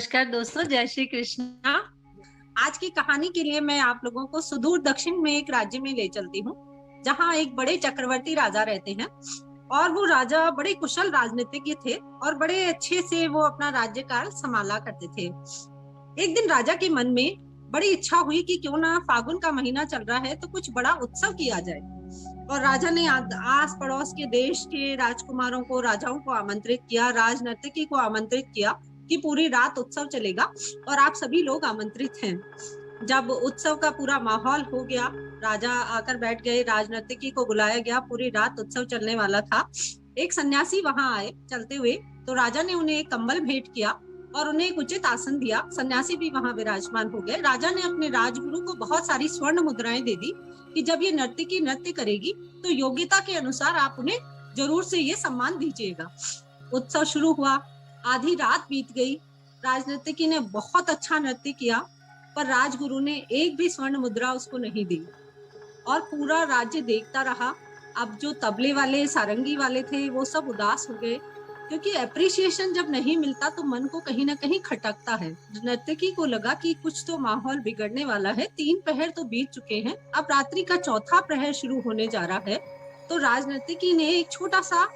नमस्कार दोस्तों, जय श्री कृष्णा। आज की कहानी के लिए मैं आप लोगों को सुदूर दक्षिण में एक राज्य में ले चलती हूँ, जहाँ एक बड़े चक्रवर्ती राजा रहते हैं। और वो राजा बड़े कुशल राजनीतिज्ञ थे और बड़े अच्छे से वो अपना राज्यकाल संभाला करते थे। एक दिन राजा के मन में बड़ी इच्छा हुई कि क्यों ना फागुन का महीना चल रहा है तो कुछ बड़ा उत्सव किया जाए। और राजा ने आस पड़ोस के देश के राजकुमारों को, राजाओं को आमंत्रित किया, राजनर्तकी को आमंत्रित किया कि पूरी रात उत्सव चलेगा और आप सभी लोग आमंत्रित हैं। जब उत्सव का पूरा माहौल हो गया, राजा आकर बैठ गए, राजनर्तकी को बुलाया गया, पूरी रात उत्सव चलने वाला था। एक सन्यासी वहां आए चलते हुए, तो राजा ने उन्हें एक कंबल भेंट किया और उन्हें एक उचित आसन दिया। सन्यासी भी वहां विराजमान हो गए। राजा ने अपने राजगुरु को बहुत सारी स्वर्ण मुद्राएं दे दी कि जब ये नर्तकी नृत्य करेगी तो योग्यता के अनुसार आप उन्हें जरूर से ये सम्मान दीजिएगा। उत्सव शुरू हुआ, आधी रात बीत गई। राजनर्तकी ने बहुत अच्छा नृत्य किया, पर राजगुरु ने एक भी स्वर्ण मुद्रा उसको नहीं दी और पूरा राज्य देखता रहा। अब जो तबले वाले, सारंगी वाले थे, वो सब उदास हो गए, क्योंकि एप्रिसिएशन जब नहीं मिलता तो मन को कहीं ना कहीं खटकता है। नर्तकी को लगा कि कुछ तो माहौल बिगड़ने वाला है। 3 पहर तो बीत चुके हैं, अब रात्रि का चौथा प्रहर शुरू होने जा रहा है। तो राजनर्तकी ने एक छोटा सा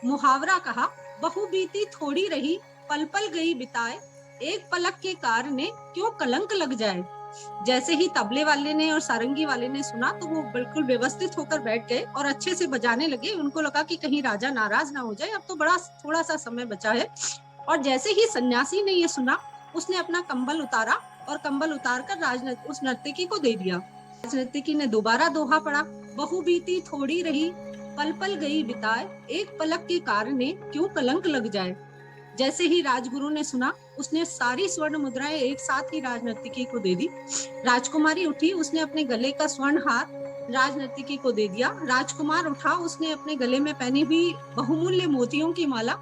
मुहावरा कहा, बहु बीती थोड़ी रही, पल पल गई बिताए, एक पलक के कार ने क्यों कलंक लग जाए। जैसे ही तबले वाले ने और सारंगी वाले ने सुना तो वो बिल्कुल व्यवस्थित होकर बैठ गए और अच्छे से बजाने लगे। उनको लगा कि कहीं राजा नाराज ना हो जाए, अब तो बड़ा थोड़ा सा समय बचा है। और जैसे ही सन्यासी ने ये सुना, उसने अपना कंबल उतारा और कंबल उतारकर उस नर्तकी को दे दिया। राजनर्तकी ने दोबारा दोहा पढ़ा, बहु बीती थोड़ी रही, पल पल गई बिताए, एक पलक के कार ने क्यों कलंक लग जाए। जैसे ही राजगुरु ने सुना, उसने सारी स्वर्ण मुद्राएं एक साथ ही राजनर्तकी को दे दी। राजकुमारी उठी, उसने अपने गले का स्वर्ण हार राजनर्तकी को दे दिया। राजकुमार उठा, उसने अपने गले में पहनी हुई बहुमूल्य मोतियों की माला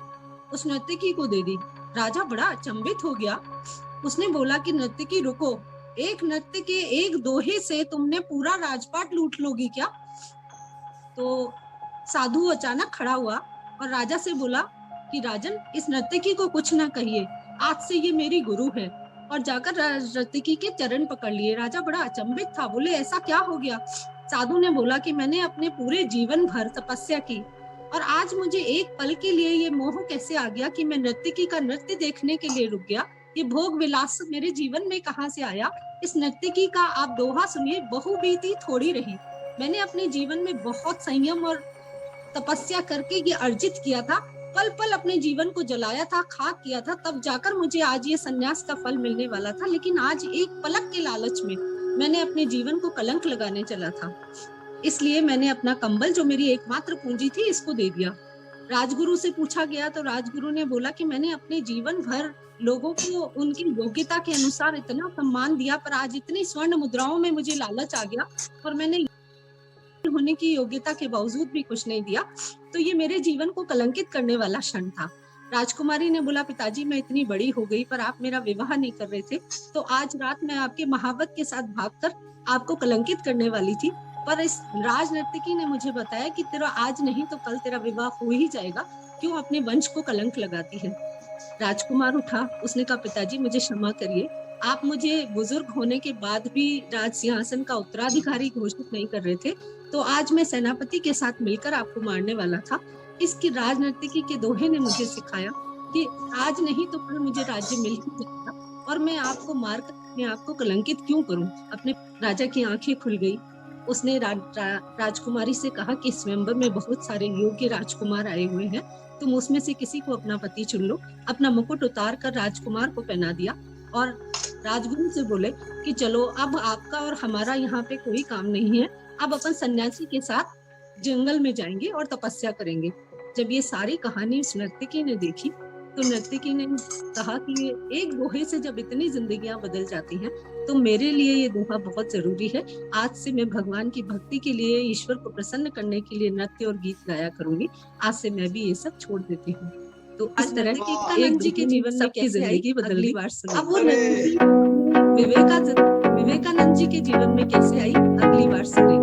उस नर्तकी को दे दी। राजा बड़ा अचंभित हो गया। उसने बोला कि नर्तकी रुको, एक नृत्य के एक दोहे से तुमने पूरा राजपाट लूट लोगी क्या। तो साधु अचानक खड़ा हुआ और राजा से बोला कि राजन, इस नर्तकी को कुछ ना कहिए, आज से ये मेरी गुरु है। और जाकर नर्तकी के चरण पकड़ लिए। राजा बड़ा अचंभित था, बोले ऐसा क्या हो गया। साधु ने बोला कि मैंने अपने पूरे जीवन भर तपस्या की और आज मुझे एक पल के लिए ये मोह कैसे आ गया कि मैं नर्तकी का नृत्य देखने के लिए रुक गया। ये भोग विलास मेरे जीवन में कहाँ से आया। इस नर्तकी का आप दोहा सुनिए, बहु बीती थोड़ी रही। मैंने अपने जीवन में बहुत संयम और तपस्या करके ये अर्जित किया था, पल पल अपने जीवन को जलाया था, खाक किया था, तब जाकर मुझे आज ये सन्यास का फल मिलने वाला था। लेकिन आज एक पलक के लालच में मैंने अपने जीवन को कलंक लगाने चला था, इसलिए मैंने अपना कंबल, जो मेरी एकमात्र पूंजी थी, इसको दे दिया। राजगुरु से पूछा गया तो राजगुरु ने बोला कि मैंने अपने जीवन भर लोगों को उनकी योग्यता के अनुसार इतना सम्मान दिया, पर आज इतनी स्वर्ण मुद्राओं में मुझे लालच आ गया और मैंने होने की योग्यता के बावजूद भी कुछ नहीं दिया, तो ये मेरे जीवन को कलंकित करने वाला क्षण था। राजकुमारी ने बोला, पिताजी मैं इतनी बड़ी हो गई पर आप मेरा विवाह नहीं कर रहे थे, तो आज रात मैं आपके महावत के साथ भागकर आपको कलंकित करने वाली थी, पर इस राजनर्तकी ने मुझे बताया कि तेरा आज नहीं तो कल तेरा विवाह हो ही जाएगा, क्यों अपने वंश को कलंक लगाती है। राजकुमार उठा, उसने कहा, पिताजी मुझे क्षमा करिए, आप मुझे बुजुर्ग होने के बाद भी राज सिंहासन का उत्तराधिकारी घोषित नहीं कर रहे थे, तो आज मैं सेनापति के साथ मिलकर आपको मारने वाला था। इसकी राजनर्तकी के दोहे ने मुझे सिखाया कि आज नहीं तो कल मुझे राज्य मिल ही जाएगा और मैं आपको मारकर अपने आप को कलंकित क्यों करूं। अपने राजा की आंखें खुल गई। उसने राजकुमारी से कहा कि स्वयंवर में बहुत सारे योग्य राजकुमार आए हुए हैं, तुम उसमें से किसी को अपना पति चुन लो। अपना मुकुट उतार कर राजकुमार को पहना दिया और राजगुरु से बोले कि चलो अब आपका और हमारा यहाँ पे कोई काम नहीं है, अब अपन सन्यासी के साथ जंगल में जाएंगे और तपस्या करेंगे। जब ये सारी कहानी उस नर्तकी ने देखी तो नर्तकी ने कहा कि एक दोहे से जब इतनी जिंदगियां बदल जाती हैं तो मेरे लिए ये दोहा बहुत जरूरी है। आज से मैं भगवान की भक्ति के लिए, ईश्वर को प्रसन्न करने के लिए नृत्य और गीत गाया करूंगी। आज से मैं भी ये सब छोड़ देती हूँ। तो इस तरह एक जी के जीवन में कैसे जिंदगी बदली बार सुनी। अब वो नर्तकी विवेकानंद जी के जीवन में कैसे आई, अगली बार सुनेंगे।